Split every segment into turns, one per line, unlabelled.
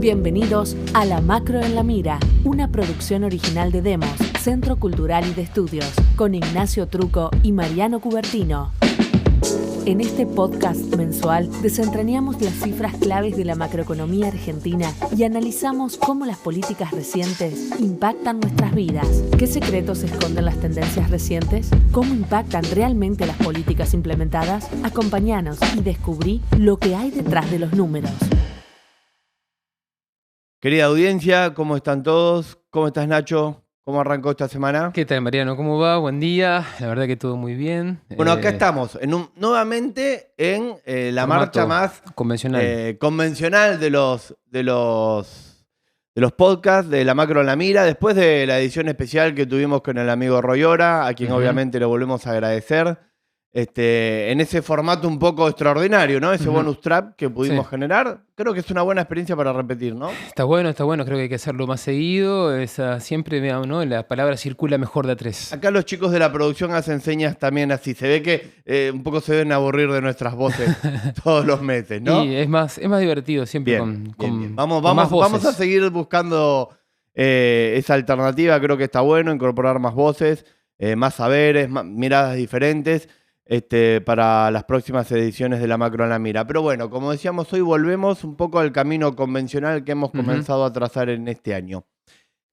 Bienvenidos a La Macro en la Mira, una producción original de Demos, Centro Cultural y de Estudios, con Ignacio Truco y Mariano Cubertino. En este podcast mensual desentrañamos las cifras claves de la macroeconomía argentina y analizamos cómo las políticas recientes impactan nuestras vidas. ¿Qué secretos esconden las tendencias recientes? ¿Cómo impactan realmente las políticas implementadas? Acompáñanos y descubrí lo que hay detrás de los números.
Querida audiencia, ¿cómo están todos? ¿Cómo estás, Nacho? ¿Cómo arrancó esta semana?
¿Qué tal, Mariano? ¿Cómo va? Buen día. La verdad que todo muy bien.
Bueno, acá estamos, nuevamente en la marcha más convencional de los podcasts de La Macro en la Mira, después de la edición especial que tuvimos con el amigo Royora, a quien obviamente le volvemos a agradecer. En ese formato un poco extraordinario, ¿no? Ese bonus trap que pudimos generar. Creo que es una buena experiencia para repetir, ¿no?
Está bueno. Creo que hay que hacerlo más seguido. Siempre, ¿no? La palabra circula mejor de a tres.
Acá los chicos de la producción hacen señas también así. Se ve que un poco se deben aburrir de nuestras voces todos los meses, ¿no?
Y es más divertido siempre
bien.
con
Vamos
más voces.
Vamos a seguir buscando esa alternativa. Creo que está bueno incorporar más voces, más saberes, más miradas diferentes. Para las próximas ediciones de La Macro en la Mira. Pero bueno, como decíamos, hoy volvemos un poco al camino convencional que hemos comenzado a trazar en este año.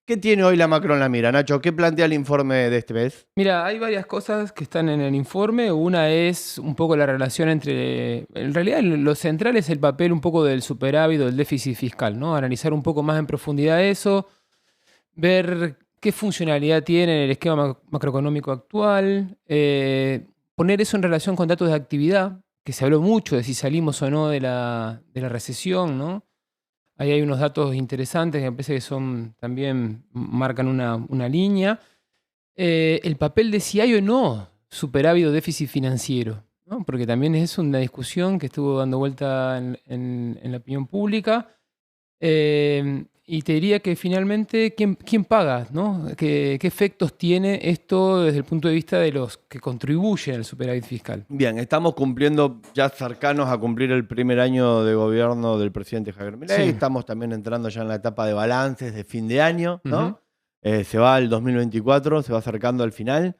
¿Qué tiene hoy La Macro en la Mira, Nacho? ¿Qué plantea el informe de este mes?
Mira, hay varias cosas que están en el informe. Una es un poco la relación entre... En realidad, lo central es el papel un poco del superávit o del déficit fiscal, ¿no? Analizar un poco más en profundidad eso, ver qué funcionalidad tiene el esquema macroeconómico actual, poner eso en relación con datos de actividad, que se habló mucho de si salimos o no de la recesión, ¿no? Ahí hay unos datos interesantes que me parece que también marcan una línea. El papel de si hay o no superávit o déficit financiero, ¿no? Porque también es una discusión que estuvo dando vuelta en la opinión pública. Y te diría que finalmente, ¿quién paga, ¿no? ¿Qué efectos tiene esto desde el punto de vista de los que contribuyen al superávit fiscal?
Bien, estamos cumpliendo, ya cercanos a cumplir el primer año de gobierno del presidente Javier Milei. Sí. Estamos también entrando ya en la etapa de balances de fin de año, ¿no? Se va el 2024, se va acercando al final.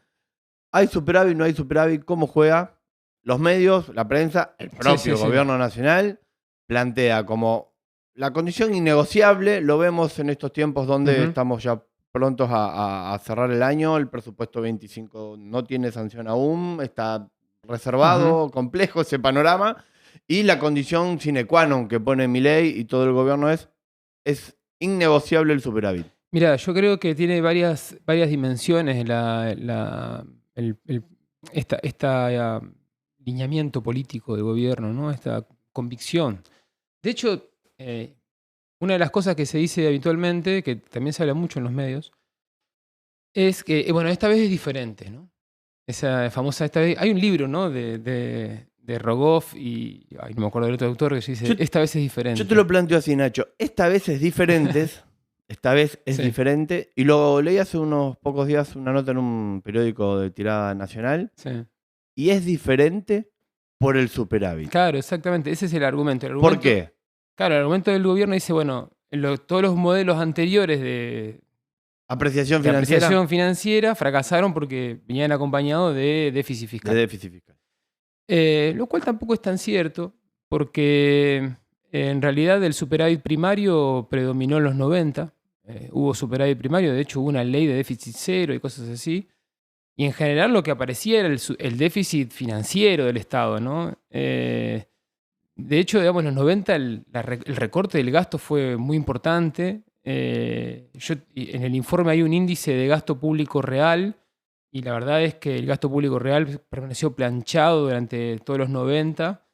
¿Hay superávit, no hay superávit? ¿Cómo juega? Los medios, la prensa, el propio gobierno nacional plantea como... La condición innegociable, lo vemos en estos tiempos donde estamos ya prontos a cerrar el año, el presupuesto 25 no tiene sanción aún, está reservado, complejo ese panorama, y la condición sine qua non que pone Milei y todo el gobierno es innegociable el superávit.
Mira, yo creo que tiene varias dimensiones esta lineamiento político del gobierno, ¿no? Esta convicción. De hecho, una de las cosas que se dice habitualmente, que también se habla mucho en los medios, es que, bueno, esta vez es diferente, ¿no? Esa famosa esta vez. Hay un libro, ¿no? De Rogoff y no me acuerdo del otro autor que dice, esta vez es diferente.
Yo te lo planteo así, Nacho. Esta vez es diferente. Esta vez es diferente. Y lo leí hace unos pocos días una nota en un periódico de tirada nacional. Sí. Y es diferente por el superávit.
Claro, exactamente. Ese es el argumento.
¿Por qué?
Claro, el argumento del gobierno dice, bueno, todos los modelos anteriores de
apreciación
financiera fracasaron porque venían acompañados de déficit fiscal. Lo cual tampoco es tan cierto, porque en realidad el superávit primario predominó en los 90. Hubo superávit primario, de hecho hubo una ley de déficit cero y cosas así. Y en general lo que aparecía era el déficit financiero del Estado, ¿no? De hecho, digamos, en los 90 el recorte del gasto fue muy importante. En el informe hay un índice de gasto público real y la verdad es que el gasto público real permaneció planchado durante todos los 90.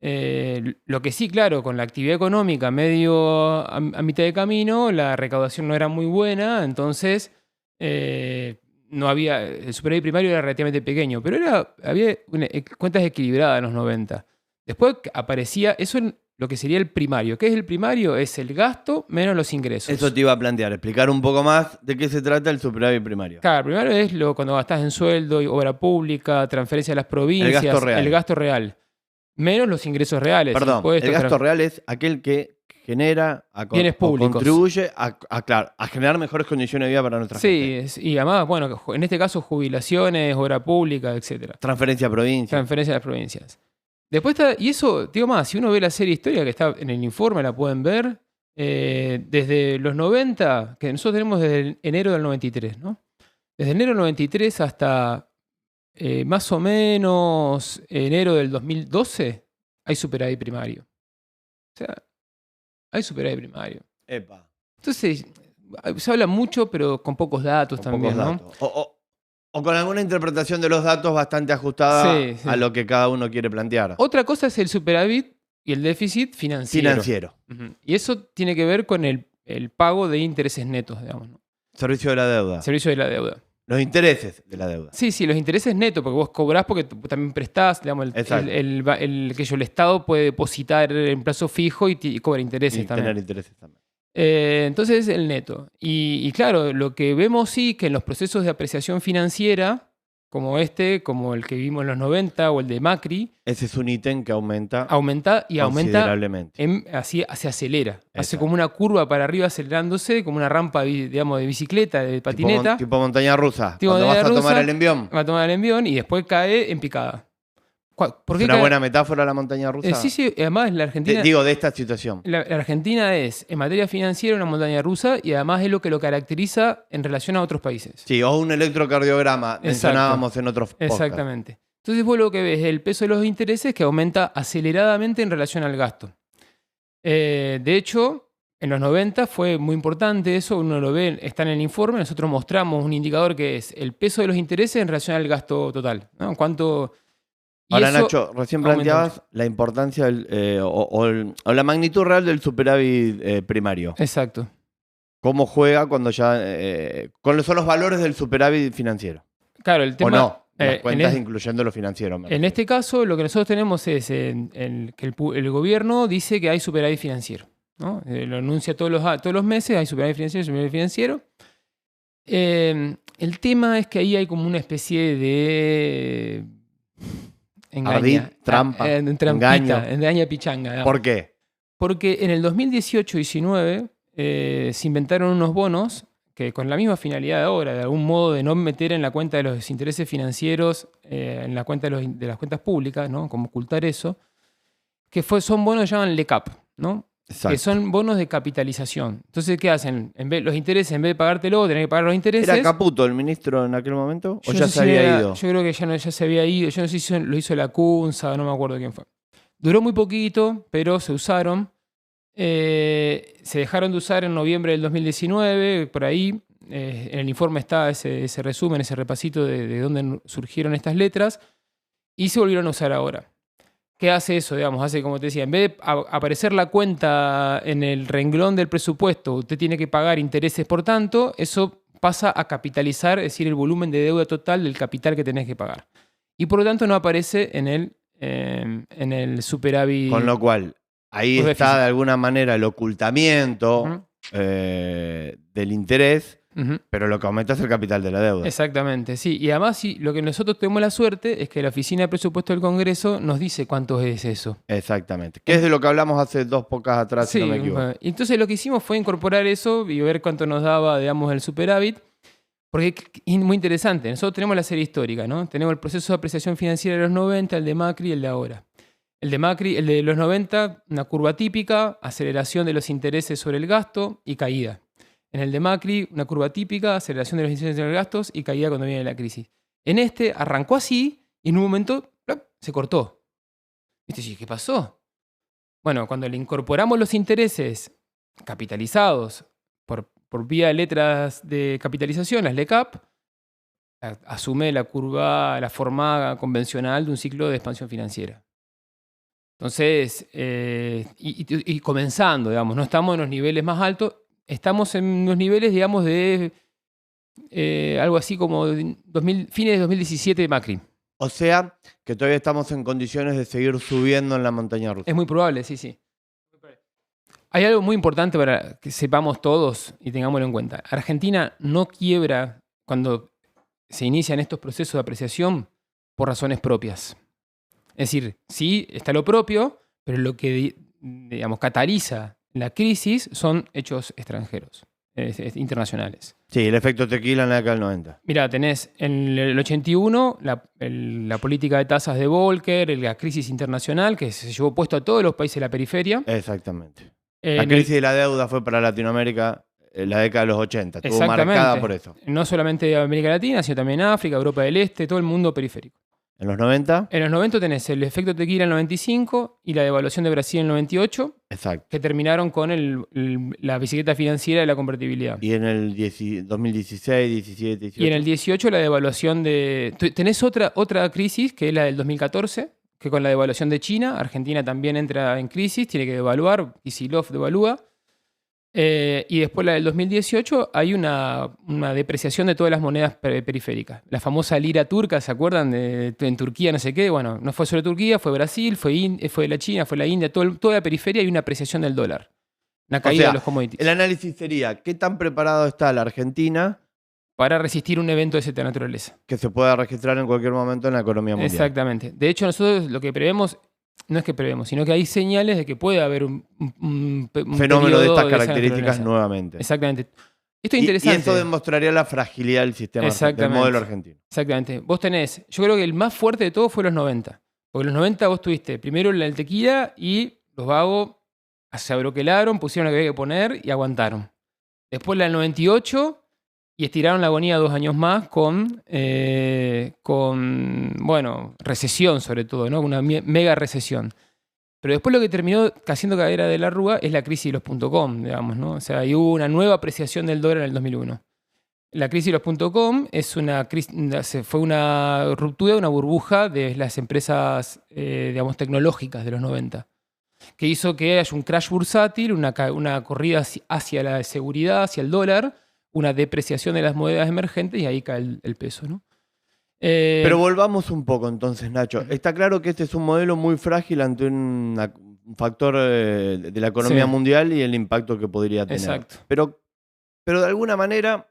Lo que sí, claro, con la actividad económica a mitad de camino, la recaudación no era muy buena, entonces el superávit primario era relativamente pequeño, pero había cuentas equilibradas en los 90. Después aparecía eso en lo que sería el primario. ¿Qué es el primario? Es el gasto menos los ingresos.
Eso te iba a plantear, explicar un poco más de qué se trata el superávit primario.
Claro, el primario es cuando gastás en sueldo, obra pública, transferencia a las provincias.
El gasto real.
El gasto real. Menos los ingresos reales.
Perdón, el gasto real es aquel que genera,
bienes públicos.
contribuye a generar mejores condiciones de vida para nuestra gente.
Sí, y además, bueno, en este caso jubilaciones, obra pública, etc.
Transferencia a provincias.
Transferencia a las provincias. Después está, y eso, digo más, si uno ve la serie Historia que está en el informe, la pueden ver, desde los 90, que nosotros tenemos desde enero del 93, ¿no? Desde enero del 93 hasta más o menos enero del 2012, hay superávit primario. O sea, hay superávit primario.
Epa.
Entonces, se habla mucho, pero con pocos datos también, ¿no?
O con alguna interpretación de los datos bastante ajustada a lo que cada uno quiere plantear.
Otra cosa es el superávit y el déficit financiero. Uh-huh. Y eso tiene que ver con el pago de intereses netos, digamos, ¿no?
Servicio de la deuda.
Servicio de la deuda.
Los intereses de la deuda.
Sí, los intereses netos, porque vos cobrás porque también prestás, digamos, el Estado puede depositar en plazo fijo y cobra intereses también.
Tener intereses también.
Entonces el neto. Y claro, lo que vemos sí que en los procesos de apreciación financiera, como como el que vimos en los 90 o el de Macri.
Ese es un ítem que aumenta
considerablemente. Así se acelera. Exacto. Hace como una curva para arriba acelerándose, como una rampa, digamos, de bicicleta, de patineta.
Tipo montaña rusa. Cuando vas a tomar el envión.
Va a tomar el envión y después cae en picada.
¿Es una buena metáfora la montaña rusa?
Sí, además la Argentina...
de esta situación.
La Argentina es, en materia financiera, una montaña rusa y además es lo que lo caracteriza en relación a otros países.
Sí, o un electrocardiograma, mencionábamos en otros podcasts.
Exactamente. Entonces vos lo que ves es el peso de los intereses que aumenta aceleradamente en relación al gasto. De hecho, en los 90 fue muy importante eso, uno lo ve, está en el informe, nosotros mostramos un indicador que es el peso de los intereses en relación al gasto total, ¿no? ¿Cuánto...?
Ahora, Nacho, recién planteabas la importancia o la magnitud real del superávit primario.
Exacto.
¿Cómo juega cuando ya... ¿Cuáles son los valores del superávit financiero?
Claro, el tema...
O no, las cuentas incluyendo lo financiero.
En este caso, lo que nosotros tenemos es que el gobierno dice que hay superávit financiero, ¿no? Lo anuncia todos los meses, hay superávit financiero. El tema es que ahí hay como una especie de...
trampa,
engaña pichanga. ¿No?
¿Por qué?
Porque en el 2018-19 se inventaron unos bonos que con la misma finalidad de ahora, de algún modo de no meter en la cuenta de los intereses financieros, en la cuenta de las cuentas públicas, ¿no? Como ocultar eso, que son bonos que llaman LECAP, ¿no? Exacto. Que son bonos de capitalización. Entonces, ¿qué hacen? Los intereses, en vez de pagártelo, tenés que pagar los intereses.
¿Era Caputo el ministro en aquel momento? ¿O ya se había ido?
Yo creo que ya se había ido. Yo no sé si lo hizo la Cunza, no me acuerdo quién fue. Duró muy poquito, pero se usaron. Se dejaron de usar en noviembre del 2019, por ahí. En el informe está ese resumen, ese repasito de dónde surgieron estas letras. Y se volvieron a usar ahora. ¿Qué hace eso? Digamos, hace, como te decía, en vez de aparecer la cuenta en el renglón del presupuesto, usted tiene que pagar intereses por tanto, eso pasa a capitalizar, es decir, el volumen de deuda total del capital que tenés que pagar. Y por lo tanto no aparece en el superávit.
Con lo cual, ahí está de alguna manera el ocultamiento del interés. Uh-huh. Pero lo que aumenta es el capital de la deuda.
Exactamente, sí. Y además, sí, lo que nosotros tenemos la suerte es que la Oficina de Presupuesto del Congreso nos dice cuánto es eso.
Exactamente. Que es de lo que hablamos hace 2 podcasts atrás,
sí,
si no me equivoco.
Y entonces lo que hicimos fue incorporar eso y ver cuánto nos daba, digamos, el superávit. Porque es muy interesante. Nosotros tenemos la serie histórica, ¿no? Tenemos el proceso de apreciación financiera de los 90, el de Macri y el de ahora. El de Macri, el de los 90, una curva típica, aceleración de los intereses sobre el gasto y caída. En el de Macri, una curva típica, aceleración de los intereses sobre los gastos y caída cuando viene la crisis. En este arrancó así y en un momento se cortó. ¿Viste? ¿Qué pasó? Bueno, cuando le incorporamos los intereses capitalizados por vía de letras de capitalización, las LECAP, asume la curva, la forma convencional de un ciclo de expansión financiera. Entonces, y comenzando, digamos, no estamos en los niveles más altos, estamos en los niveles, digamos, de algo así como fines de 2017 de Macri.
O sea, que todavía estamos en condiciones de seguir subiendo en la montaña rusa.
Es muy probable, sí. Hay algo muy importante para que sepamos todos y tengámoslo en cuenta. Argentina no quiebra cuando se inician estos procesos de apreciación por razones propias. Es decir, sí, está lo propio, pero lo que, digamos, cataliza la crisis son hechos extranjeros, internacionales.
Sí, el efecto tequila en la década del 90.
Mirá, tenés en el 81 la política de tasas de Volcker, la crisis internacional que se llevó puesto a todos los países de la periferia.
Exactamente. La crisis de la deuda fue para Latinoamérica en la década de los 80. Estuvo marcada por eso.
No solamente América Latina, sino también África, Europa del Este, todo el mundo periférico.
¿En los 90?
En los 90 tenés el efecto tequila en el 95 y la devaluación de Brasil en el 98.
Exacto.
Que terminaron con la bicicleta financiera de la convertibilidad.
Y en el 2016, 17, 18.
Y en el 18 la devaluación de... Tenés otra crisis, que es la del 2014, que con la devaluación de China, Argentina también entra en crisis, tiene que devaluar, Kicillof devalúa. Y después la del 2018 hay una depreciación de todas las monedas periféricas. La famosa lira turca, ¿se acuerdan? En Turquía, no sé qué. Bueno, no fue solo Turquía, fue Brasil, fue la China, fue la India, toda la periferia y una apreciación del dólar. Una caída de los commodities.
El análisis sería, ¿qué tan preparado está la Argentina
para resistir un evento de esa naturaleza?
Que se pueda registrar en cualquier momento en la economía mundial.
Exactamente. De hecho, nosotros lo que prevemos... No es que prevemos, sino que hay señales de que puede haber un
fenómeno de estas características nuevamente.
Exactamente. Esto es interesante.
Y esto demostraría la fragilidad del sistema del modelo argentino.
Exactamente. Vos tenés, yo creo que el más fuerte de todo fue los 90. Porque los 90 vos tuviste primero el tequila y los vagos se abroquelaron, pusieron lo que había que poner y aguantaron. Después la del 98 y estiraron la agonía 2 años más con recesión sobre todo, ¿no? Una mega recesión. Pero después lo que terminó haciendo cadera de la Rúa es la crisis de los .com, digamos, ¿no? O sea, ahí hubo una nueva apreciación del dólar en el 2001. La crisis de los .com fue una ruptura, una burbuja de las empresas, tecnológicas de los 90, que hizo que haya un crash bursátil, una corrida hacia la seguridad, hacia el dólar, una depreciación de las monedas emergentes y ahí cae el peso, ¿no?
Pero volvamos un poco entonces, Nacho. Está claro que este es un modelo muy frágil ante un factor de la economía mundial y el impacto que podría tener.
Exacto.
Pero de alguna manera,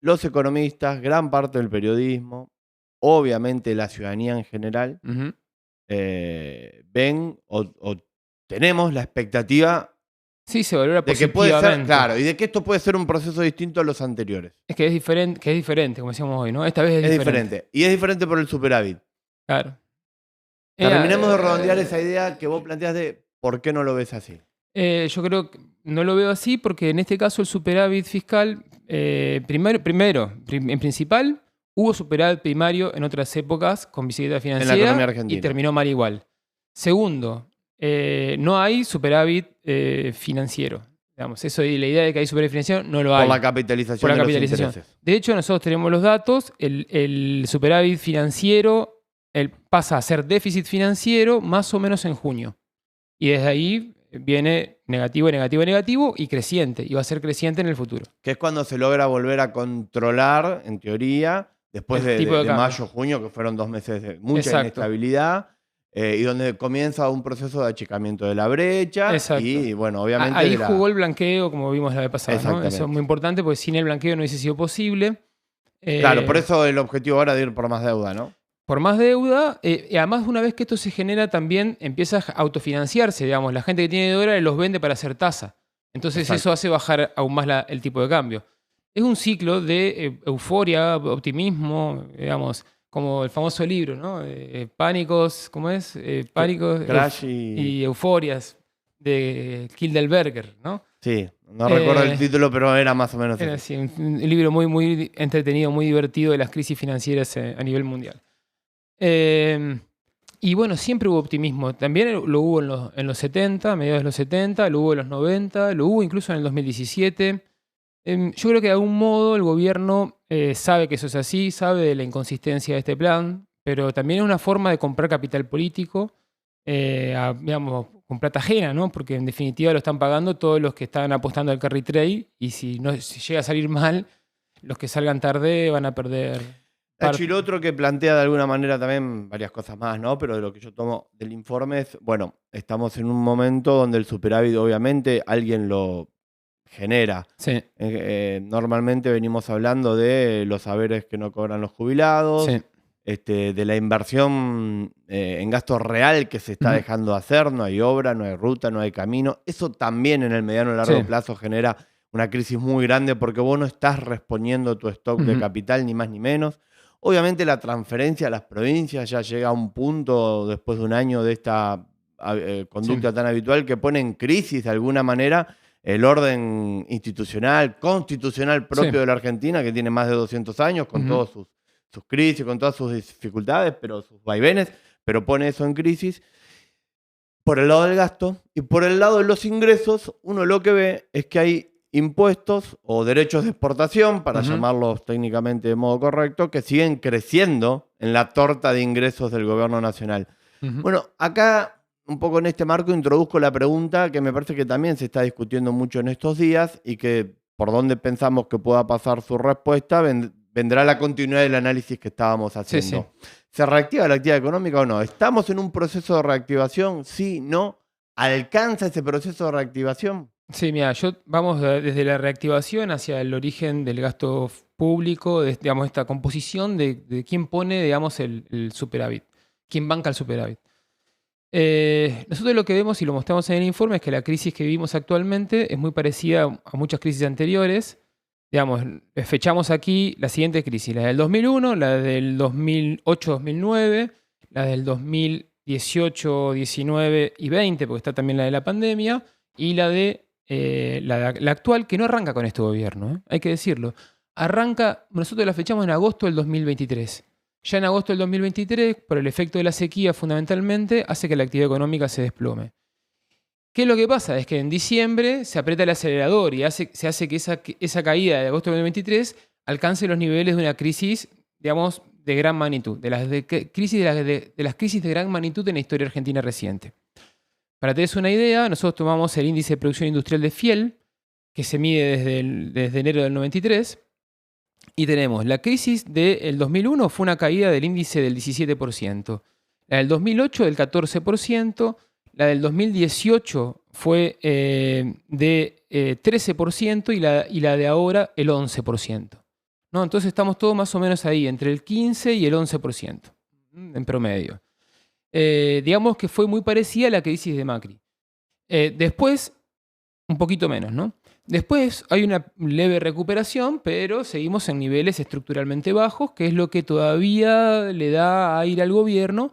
los economistas, gran parte del periodismo, obviamente la ciudadanía en general, ven o tenemos la expectativa
se valora
de que puede ser, claro, y de que esto puede ser un proceso distinto a los anteriores.
Es que es diferente, como decíamos hoy, ¿no? Esta vez es diferente.
Y es diferente por el superávit.
Claro.
Terminemos de redondear esa idea que vos planteás de por qué no lo ves así.
Yo creo que no lo veo así porque en este caso el superávit fiscal, primero, en principal, hubo superávit primario en otras épocas con bicicleta financiera
en la economía argentina.
Y terminó mal igual. Segundo, no hay superávit financiero. Digamos, eso de la idea de que hay superávit financiero no lo hay.
Por la capitalización.
Por la capitalización. De hecho, nosotros tenemos los datos. El superávit financiero pasa a ser déficit financiero más o menos en junio. Y desde ahí viene negativo, negativo, negativo y creciente. Y va a ser creciente en el futuro.
Que es cuando se logra volver a controlar, en teoría, después de mayo, junio, que fueron 2 meses de mucha inestabilidad. Y donde comienza un proceso de achicamiento de la brecha.
Exacto.
Y bueno, obviamente.
Ahí jugó el blanqueo, como vimos la vez pasada, ¿no? Eso es muy importante porque sin el blanqueo no hubiese sido posible.
Claro, por eso el objetivo ahora de ir por más deuda, ¿no?
Por más deuda, y además una vez que esto se genera también empieza a autofinanciarse, digamos. La gente que tiene dólares los vende para hacer tasa. Entonces eso hace bajar aún más el tipo de cambio. Es un ciclo de euforia, optimismo, digamos. Como el famoso libro, ¿no? Pánicos, ¿cómo es? Pánicos
Crash
y euforias de Kildelberger, ¿no?
Sí, no recuerdo el título, pero era más o menos
era así. Un libro muy, muy entretenido, muy divertido de las crisis financieras a nivel mundial. Y bueno, siempre hubo optimismo. También lo hubo en los 70, a mediados de los 70, lo hubo en los 90, lo hubo incluso en el 2017. Yo creo que de algún modo el gobierno sabe que eso es así, sabe de la inconsistencia de este plan, pero también es una forma de comprar capital político, digamos, con plata ajena, ¿no? Porque en definitiva lo están pagando todos los que están apostando al carry trade y si llega a salir mal, los que salgan tarde van a perder.
Y lo otro que plantea de alguna manera también varias cosas más, ¿no? Pero de lo que yo tomo del informe es, bueno, estamos en un momento donde el superávit obviamente alguien lo genera.
Sí.
Normalmente venimos hablando de los haberes que no cobran los jubilados, de la inversión en gasto real que se está dejando de hacer. No hay obra, no hay ruta, no hay camino. Eso también en el mediano y largo plazo genera una crisis muy grande porque vos no estás respondiendo tu stock de capital, ni más ni menos. Obviamente la transferencia a las provincias ya llega a un punto después de un año de esta conducta tan habitual que pone en crisis de alguna manera el orden institucional, constitucional propio de la Argentina, que tiene más de 200 años, con todos sus crisis, con todas sus dificultades, pero sus vaivenes, pero pone eso en crisis. Por el lado del gasto y por el lado de los ingresos, uno lo que ve es que hay impuestos o derechos de exportación, para llamarlos técnicamente de modo correcto, que siguen creciendo en la torta de ingresos del gobierno nacional. Bueno, acá, un poco en este marco, introduzco la pregunta que me parece que también se está discutiendo mucho en estos días y que por donde pensamos que pueda pasar su respuesta vendrá la continuidad del análisis que estábamos haciendo. ¿Se reactiva la actividad económica o no? ¿Estamos en un proceso de reactivación? ¿Sí? ¿No? ¿Alcanza ese proceso de reactivación?
Sí, mira, vamos desde la reactivación hacia el origen del gasto público, digamos, esta composición de quién pone, digamos, el superávit, quién banca el superávit. Nosotros lo que vemos y lo mostramos en el informe es que la crisis que vivimos actualmente es muy parecida a muchas crisis anteriores. Digamos, fechamos aquí la siguiente crisis, la del 2001, la del 2008-2009, la del 2018, 19 y 20, porque está también la de la pandemia, y la la actual, que no arranca con este gobierno, hay que decirlo. Nosotros la fechamos en agosto del 2023. Ya en agosto del 2023, por el efecto de la sequía fundamentalmente, hace que la actividad económica se desplome. ¿Qué es lo que pasa? Es que en diciembre se aprieta el acelerador y se hace que esa caída de agosto del 2023 alcance los niveles de una crisis, digamos, de gran magnitud, de las crisis de gran magnitud en la historia argentina reciente. Para que te des una idea, nosotros tomamos el índice de producción industrial de Fiel, que se mide desde enero del 93, y tenemos la crisis del 2001 fue una caída del índice del 17%, la del 2008 del 14%, la del 2018 fue de 13% y la de ahora el 11%. ¿No? Entonces estamos todos más o menos ahí, entre el 15 y el 11% en promedio. Digamos que fue muy parecida a la crisis de Macri. Después, un poquito menos, ¿no? Después hay una leve recuperación, pero seguimos en niveles estructuralmente bajos, que es lo que todavía le da aire al gobierno,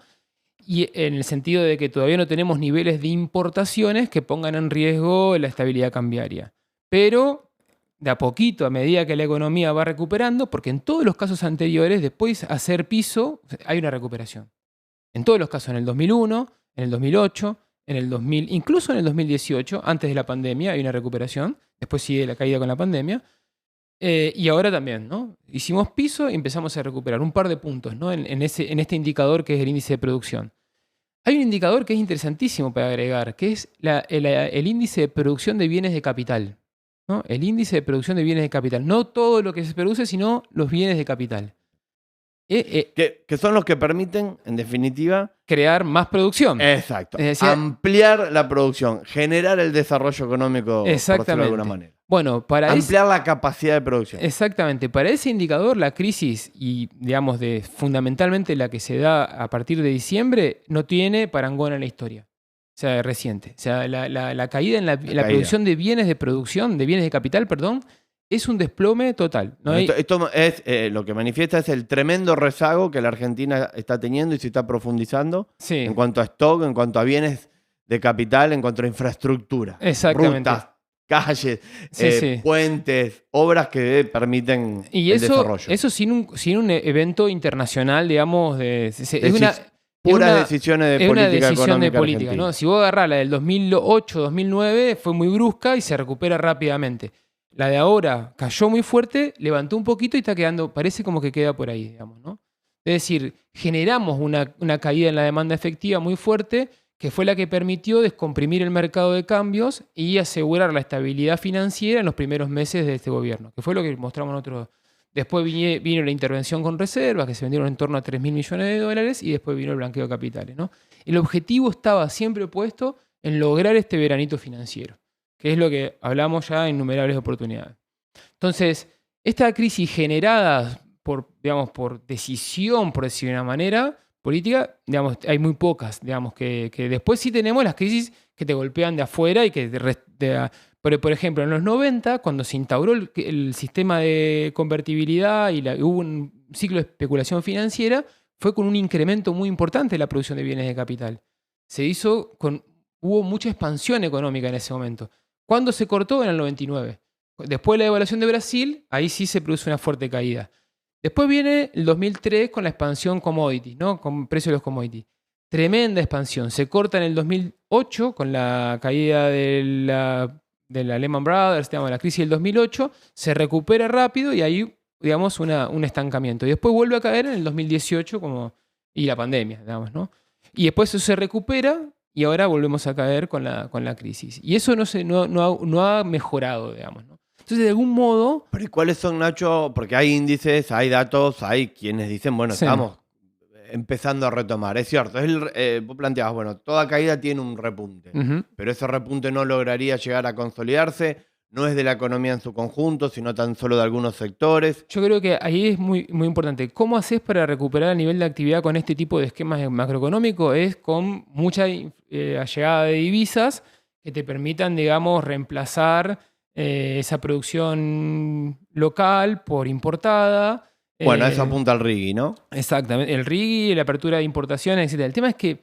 y en el sentido de que todavía no tenemos niveles de importaciones que pongan en riesgo la estabilidad cambiaria. Pero de a poquito, a medida que la economía va recuperando, porque en todos los casos anteriores, después de hacer piso, hay una recuperación. En todos los casos, en el 2001, en el 2008, en el 2000, incluso en el 2018, antes de la pandemia, hay una recuperación. Después sigue la caída con la pandemia. Y ahora también, ¿no? Hicimos piso y empezamos a recuperar un par de puntos, ¿no? en este indicador que es el índice de producción. Hay un indicador que es interesantísimo para agregar, que es el índice de producción de bienes de capital, ¿no? El índice de producción de bienes de capital. No todo lo que se produce, sino los bienes de capital.
Que son los que permiten, en definitiva,
crear más producción.
Exacto. Es decir, ampliar la producción, generar el desarrollo económico, por decirlo de alguna manera.
Bueno,
ampliar la capacidad de producción.
Exactamente. Para ese indicador, la crisis, y digamos fundamentalmente la que se da a partir de diciembre, no tiene parangón en la historia. O sea, reciente. O sea, la caída en la producción de bienes de capital, es un desplome total. ¿No?
Esto es lo que manifiesta es el tremendo rezago que la Argentina está teniendo y se está profundizando en cuanto a stock, en cuanto a bienes de capital, en cuanto a infraestructura.
Exactamente.
Rutas, calles, puentes, obras que permiten el desarrollo.
Eso sin un evento internacional, digamos,
puras decisiones de política económica,
¿no? Si vos agarrás la del 2008-2009, fue muy brusca y se recupera rápidamente. La de ahora cayó muy fuerte, levantó un poquito y está quedando, parece como que queda por ahí, digamos, ¿no? Es decir, generamos una caída en la demanda efectiva muy fuerte, que fue la que permitió descomprimir el mercado de cambios y asegurar la estabilidad financiera en los primeros meses de este gobierno, que fue lo que mostramos nosotros. Después vino la intervención con reservas, que se vendieron en torno a 3.000 millones de dólares, y después vino el blanqueo de capitales, ¿no? El objetivo estaba siempre puesto en lograr este veranito financiero, que es lo que hablamos ya en innumerables oportunidades. Entonces, esta crisis generada digamos, por decisión, por decir de una manera, política, digamos, hay muy pocas, digamos, que después sí tenemos las crisis que te golpean de afuera y que por ejemplo, en los 90, cuando se instauró el sistema de convertibilidad y hubo un ciclo de especulación financiera, fue con un incremento muy importante de la producción de bienes de capital. Hubo mucha expansión económica en ese momento. ¿Cuándo se cortó? En el 99. Después de la devaluación de Brasil, ahí sí se produce una fuerte caída. Después viene el 2003 con la expansión commodity, ¿no? Con precio de los commodities. Tremenda expansión. Se corta en el 2008 con la caída de la Lehman Brothers, digamos, la crisis del 2008. Se recupera rápido y ahí, digamos, un estancamiento. Y después vuelve a caer en el 2018 y la pandemia, digamos, ¿no? Y después eso se recupera y ahora volvemos a caer con la crisis. Y eso no ha mejorado, digamos, ¿no? Entonces, de algún modo...
¿Pero y cuáles son, Nacho? Porque hay índices, hay datos, hay quienes dicen, bueno,
Sí.
estamos empezando a retomar. Es cierto, vos planteabas, bueno, toda caída tiene un repunte, pero ese repunte no lograría llegar a consolidarse, no es de la economía en su conjunto, sino tan solo de algunos sectores.
Yo creo que ahí es muy, muy importante. ¿Cómo haces para recuperar el nivel de actividad con este tipo de esquemas macroeconómicos? Es con mucha allegada de divisas que te permitan, digamos, reemplazar esa producción local por importada.
Bueno, eso apunta al RIGI, ¿no?
Exactamente. El RIGI, la apertura de importaciones, etc. El tema es que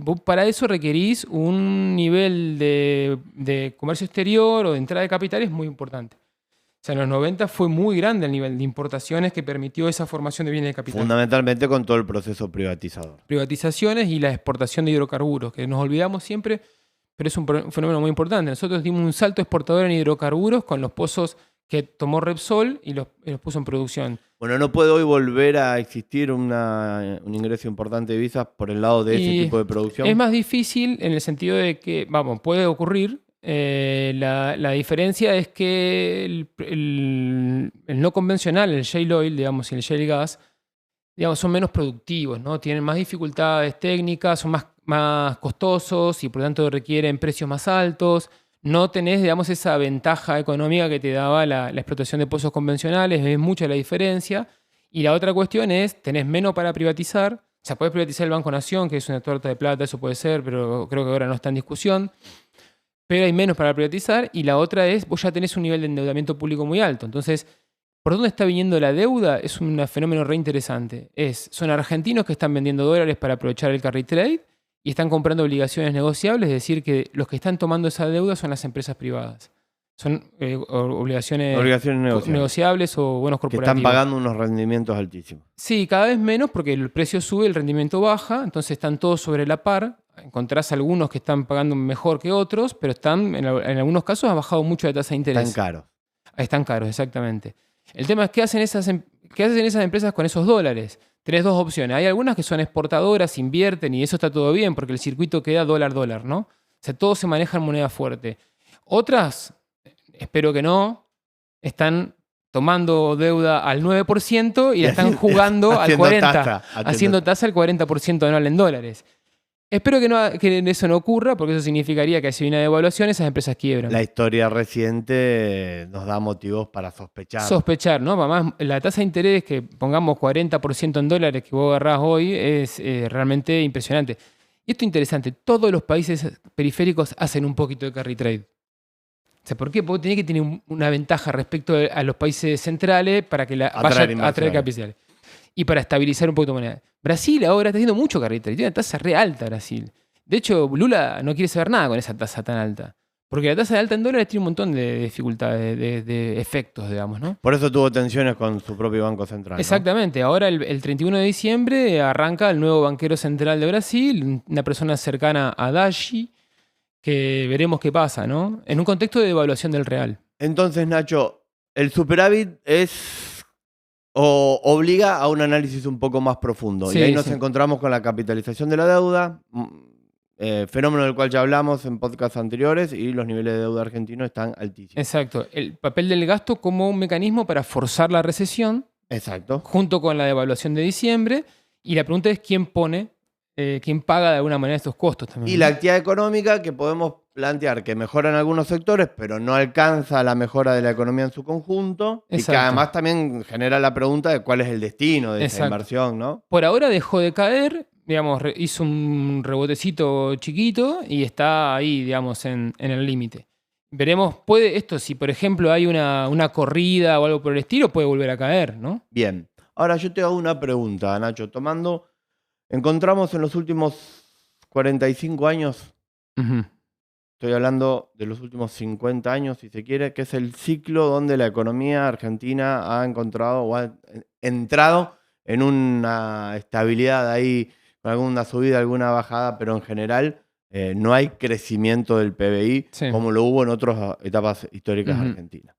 vos para eso requerís un nivel de comercio exterior o de entrada de capitales muy importante. O sea, en los 90 fue muy grande el nivel de importaciones que permitió esa formación de bienes de capital.
Fundamentalmente con todo el proceso privatizador.
Privatizaciones y la exportación de hidrocarburos, que nos olvidamos siempre, pero es un fenómeno muy importante. Nosotros dimos un salto exportador en hidrocarburos con los pozos que tomó Repsol y los puso en producción.
Bueno, ¿no puede hoy volver a existir un ingreso importante de divisas por el lado de ese tipo de producción?
Es más difícil en el sentido de que, vamos, puede ocurrir. La diferencia es que el no convencional, el shale oil, digamos, y el shale gas, digamos, son menos productivos, ¿no? Tienen más dificultades técnicas, son más costosos y por lo tanto requieren precios más altos. No tenés, digamos, esa ventaja económica que te daba la explotación de pozos convencionales, es mucha la diferencia. Y la otra cuestión es, tenés menos para privatizar. O sea, podés privatizar el Banco Nación, que es una torta de plata, eso puede ser, pero creo que ahora no está en discusión. Pero hay menos para privatizar. Y la otra es, vos ya tenés un nivel de endeudamiento público muy alto. Entonces, ¿por dónde está viniendo la deuda? Es un fenómeno re interesante. Son argentinos que están vendiendo dólares para aprovechar el carry trade y están comprando obligaciones negociables, es decir, que los que están tomando esa deuda son las empresas privadas. Son obligaciones negociables o bonos corporativos.
Que están pagando unos rendimientos altísimos.
Sí, cada vez menos porque el precio sube, el rendimiento baja, entonces están todos sobre la par. Encontrás algunos que están pagando mejor que otros, pero en algunos casos ha bajado mucho la tasa de interés.
Están caros.
Están caros, exactamente. El tema es qué hacen esas empresas con esos dólares. Tenés dos opciones. Hay algunas que son exportadoras, invierten y eso está todo bien porque el circuito queda dólar-dólar, ¿no? O sea, todo se maneja en moneda fuerte. Otras, espero que no, están tomando deuda al 9% y la están jugando al 40%. Haciendo tasa al 40% anual en dólares. Espero que eso no ocurra, porque eso significaría que si hay una devaluación, esas empresas quiebran.
La historia reciente nos da motivos para sospechar.
Sospechar, ¿no? Además, la tasa de interés que pongamos 40% en dólares que vos agarrás hoy es realmente impresionante. Y esto es interesante. Todos los países periféricos hacen un poquito de carry trade. O sea, ¿por qué? Porque tiene que tener una ventaja respecto a los países centrales para que vaya a atraer capitales. Y para estabilizar un poquito la moneda. Brasil ahora está haciendo mucho carry trade. Tiene una tasa re alta Brasil. De hecho, Lula no quiere saber nada con esa tasa tan alta. Porque la tasa de alta en dólares tiene un montón de dificultades, de efectos, digamos, ¿no?
Por eso tuvo tensiones con su propio Banco Central.
Exactamente. ¿No? Ahora, el 31 de diciembre, arranca el nuevo banquero central de Brasil, una persona cercana a Haddad, que veremos qué pasa, ¿no? En un contexto de devaluación del real.
Entonces, Nacho, el superávit obliga a un análisis un poco más profundo. Sí, y ahí nos encontramos con la capitalización de la deuda, fenómeno del cual ya hablamos en podcasts anteriores, y los niveles de deuda argentinos están altísimos.
Exacto. El papel del gasto como un mecanismo para forzar la recesión.
Exacto.
Junto con la devaluación de diciembre. Y la pregunta es quién pone quién paga de alguna manera estos costos también.
Y la actividad económica que podemos plantear que mejora en algunos sectores, pero no alcanza la mejora de la economía en su conjunto. Exacto. Y que además también genera la pregunta de cuál es el destino de esa inversión, ¿no?
Por ahora dejó de caer, digamos, hizo un rebotecito chiquito y está ahí, digamos, en el límite. Veremos, si por ejemplo hay una corrida o algo por el estilo, puede volver a caer, ¿no?
Bien. Ahora yo te hago una pregunta, Nacho. Encontramos en los últimos 45 años, estoy hablando de los últimos 50 años, si se quiere, que es el ciclo donde la economía argentina ha encontrado o ha entrado en una estabilidad ahí, con alguna subida, alguna bajada, pero en general no hay crecimiento del PBI como lo hubo en otras etapas históricas argentinas.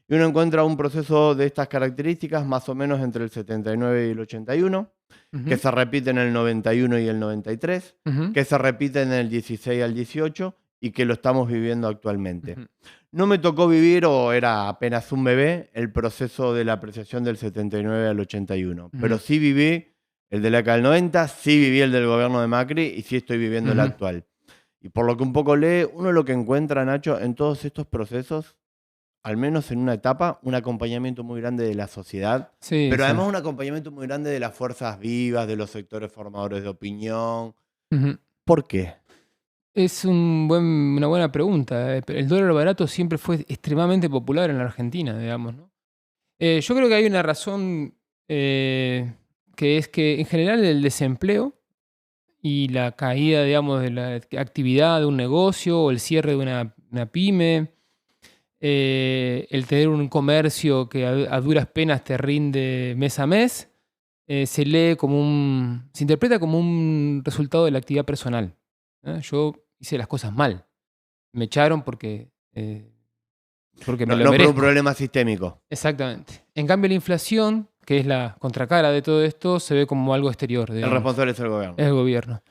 Y uno encuentra un proceso de estas características más o menos entre el 79 y el 81, que se repite en el 91 y el 93, que se repite en el 16 al 18 y que lo estamos viviendo actualmente. No me tocó vivir, o era apenas un bebé, el proceso de la apreciación del 79 al 81, pero sí viví el de la década del 90, sí viví el del gobierno de Macri y sí estoy viviendo el actual. Y por lo que un poco lee, uno lo que encuentra, Nacho, en todos estos procesos, al menos en una etapa, un acompañamiento muy grande de la sociedad, pero además un acompañamiento muy grande de las fuerzas vivas, de los sectores formadores de opinión. ¿Por qué?
Es una buena pregunta. El dólar barato siempre fue extremadamente popular en la Argentina, digamos, ¿no? Yo creo que hay una razón que es que en general el desempleo y la caída, digamos, de la actividad de un negocio o el cierre de una pyme, el tener un comercio que a duras penas te rinde mes a mes, se interpreta como un resultado de la actividad personal. Yo hice las cosas mal. Me echaron porque me lo merezco.
No por un problema sistémico.
Exactamente. En cambio, la inflación, que es la contracara de todo esto, se ve como algo exterior. Digamos.
El responsable es el gobierno.
Es el gobierno.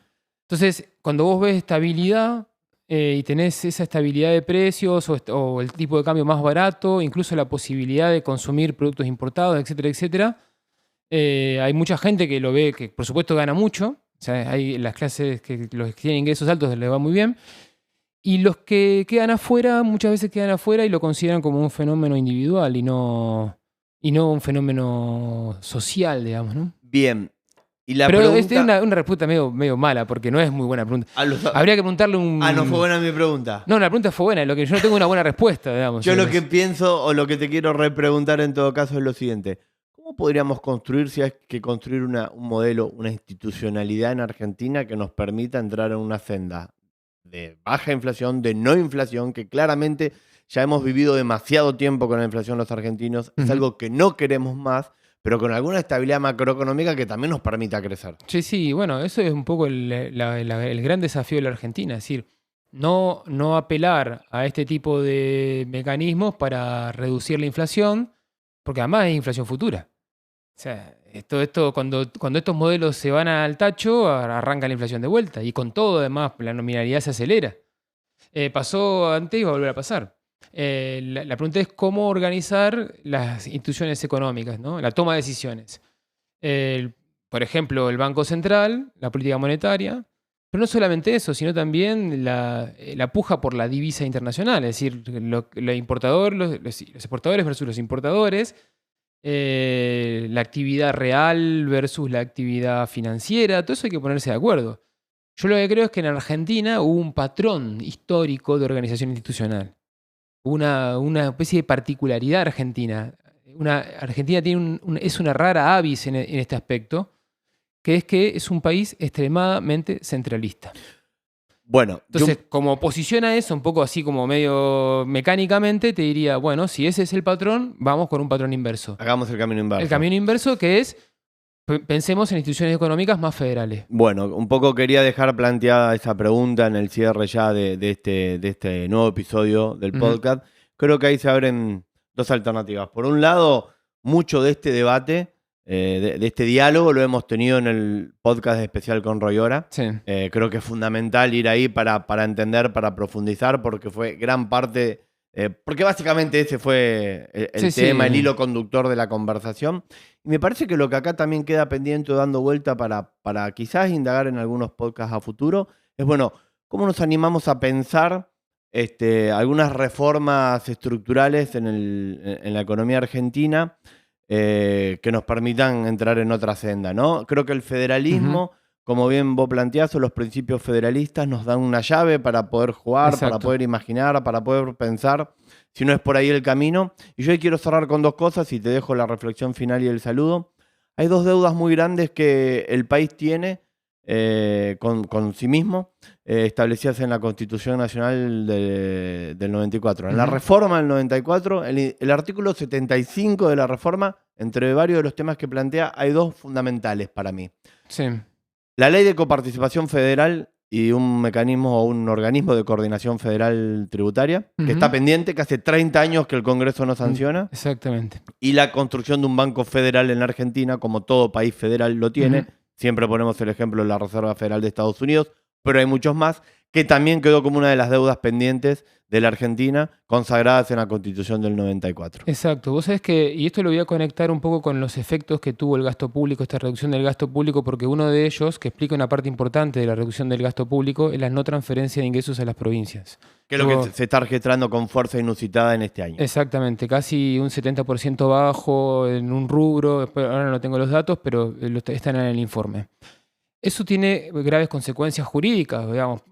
Entonces, cuando vos ves estabilidad y tenés esa estabilidad de precios o el tipo de cambio más barato, incluso la posibilidad de consumir productos importados, etcétera, etcétera, hay mucha gente que lo ve, que por supuesto gana mucho. O sea, hay las clases los que tienen ingresos altos les va muy bien. Y los que quedan afuera, muchas veces quedan afuera y lo consideran como un fenómeno individual y no un fenómeno social, digamos, ¿no?
Bien.
Pero es una respuesta medio mala, porque no es muy buena pregunta. Habría que preguntarle
no fue buena mi pregunta.
No, la pregunta fue buena, lo que yo no tengo una buena respuesta, digamos.
Yo lo que pienso, o lo que te quiero repreguntar en todo caso, es lo siguiente. ¿Cómo podríamos construir, si hay que construir un modelo, una institucionalidad en Argentina que nos permita entrar en una senda de baja inflación, de no inflación, que claramente ya hemos vivido demasiado tiempo con la inflación los argentinos, es algo que no queremos más, pero con alguna estabilidad macroeconómica que también nos permita crecer?
Sí, bueno, eso es un poco el gran desafío de la Argentina, es decir, no apelar a este tipo de mecanismos para reducir la inflación, porque además es inflación futura. O sea, esto cuando estos modelos se van al tacho, arranca la inflación de vuelta. Y con todo, además, la nominalidad se acelera. Pasó antes y va a volver a pasar. La pregunta es cómo organizar las instituciones económicas, ¿no? La toma de decisiones. Por ejemplo, el Banco Central, la política monetaria. Pero no solamente eso, sino también la puja por la divisa internacional. Es decir, los exportadores versus los importadores. La actividad real versus la actividad financiera, todo eso hay que ponerse de acuerdo. Yo lo que creo es que en Argentina hubo un patrón histórico de organización institucional. Una especie de particularidad argentina. Argentina es una rara avis en este aspecto, que es un país extremadamente centralista.
Bueno,
entonces, como oposición a eso, un poco así como medio mecánicamente, te diría, bueno, si ese es el patrón, vamos con un patrón inverso.
Hagamos el camino inverso.
El camino inverso, que es, pensemos en instituciones económicas más federales.
Bueno, un poco quería dejar planteada esa pregunta en el cierre ya de este nuevo episodio del podcast. Creo que ahí se abren dos alternativas. Por un lado, mucho de este debate, de este diálogo, lo hemos tenido en el podcast especial con Roy Ora.
Sí.
Creo que es fundamental ir ahí para entender, para profundizar, porque fue gran parte, porque básicamente ese fue el tema, el hilo conductor de la conversación. Y me parece que lo que acá también queda pendiente o dando vuelta para quizás indagar en algunos podcasts a futuro es, bueno, cómo nos animamos a pensar algunas reformas estructurales en la economía argentina que nos permitan entrar en otra senda, ¿no? Creo que el federalismo, como bien vos planteás, o los principios federalistas nos dan una llave para poder jugar, para poder imaginar, para poder pensar, si no es por ahí el camino. Y yo hoy quiero cerrar con dos cosas y te dejo la reflexión final y el saludo. Hay dos deudas muy grandes que el país tiene con sí mismo, establecidas en la Constitución Nacional del 94. En la reforma del 94, el artículo 75 de la reforma, entre varios de los temas que plantea, hay dos fundamentales para mí.
Sí.
La ley de coparticipación federal y un mecanismo o un organismo de coordinación federal tributaria, que está pendiente, que hace 30 años que el Congreso no sanciona.
Exactamente.
Y la construcción de un banco federal en la Argentina, como todo país federal lo tiene. Siempre ponemos el ejemplo de la Reserva Federal de Estados Unidos, pero hay muchos más, que también quedó como una de las deudas pendientes de la Argentina, consagradas en la Constitución del 94.
Exacto. Vos sabés que, y esto lo voy a conectar un poco con los efectos que tuvo el gasto público, esta reducción del gasto público, porque uno de ellos, que explica una parte importante de la reducción del gasto público, es la no transferencia de ingresos a las provincias.
Que es lo que se está registrando con fuerza inusitada en este año.
Exactamente, casi un 70% bajo en un rubro, ahora no tengo los datos, pero están en el informe. Eso tiene graves consecuencias jurídicas, digamos.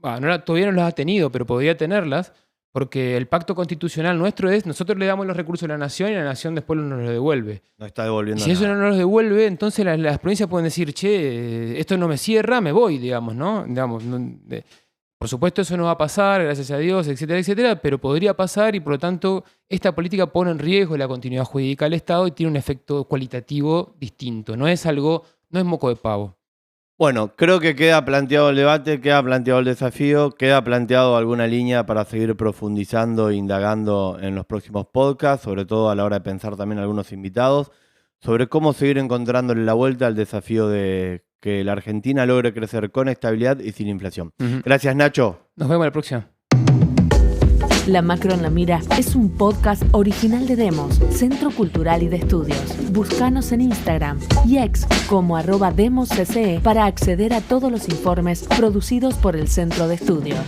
Todavía no las ha tenido, pero podría tenerlas, porque el pacto constitucional nuestro es, nosotros le damos los recursos a la nación y la nación después nos los devuelve.
No está devolviendo
nada. Y si eso no nos los devuelve, entonces las provincias pueden decir, che, esto no me cierra, me voy, digamos, ¿no? Por supuesto eso no va a pasar, gracias a Dios, etcétera, etcétera, pero podría pasar y por lo tanto esta política pone en riesgo la continuidad jurídica del Estado y tiene un efecto cualitativo distinto. No es moco de pavo.
Bueno, creo que queda planteado el debate, queda planteado el desafío, queda planteado alguna línea para seguir profundizando e indagando en los próximos podcasts, sobre todo a la hora de pensar también algunos invitados, sobre cómo seguir encontrándole la vuelta al desafío de que la Argentina logre crecer con estabilidad y sin inflación. Gracias, Nacho.
Nos vemos la próxima.
La Macro en la Mira es un podcast original de Demos, Centro Cultural y de Estudios. Búscanos en Instagram y X como @demoscce para acceder a todos los informes producidos por el Centro de Estudios.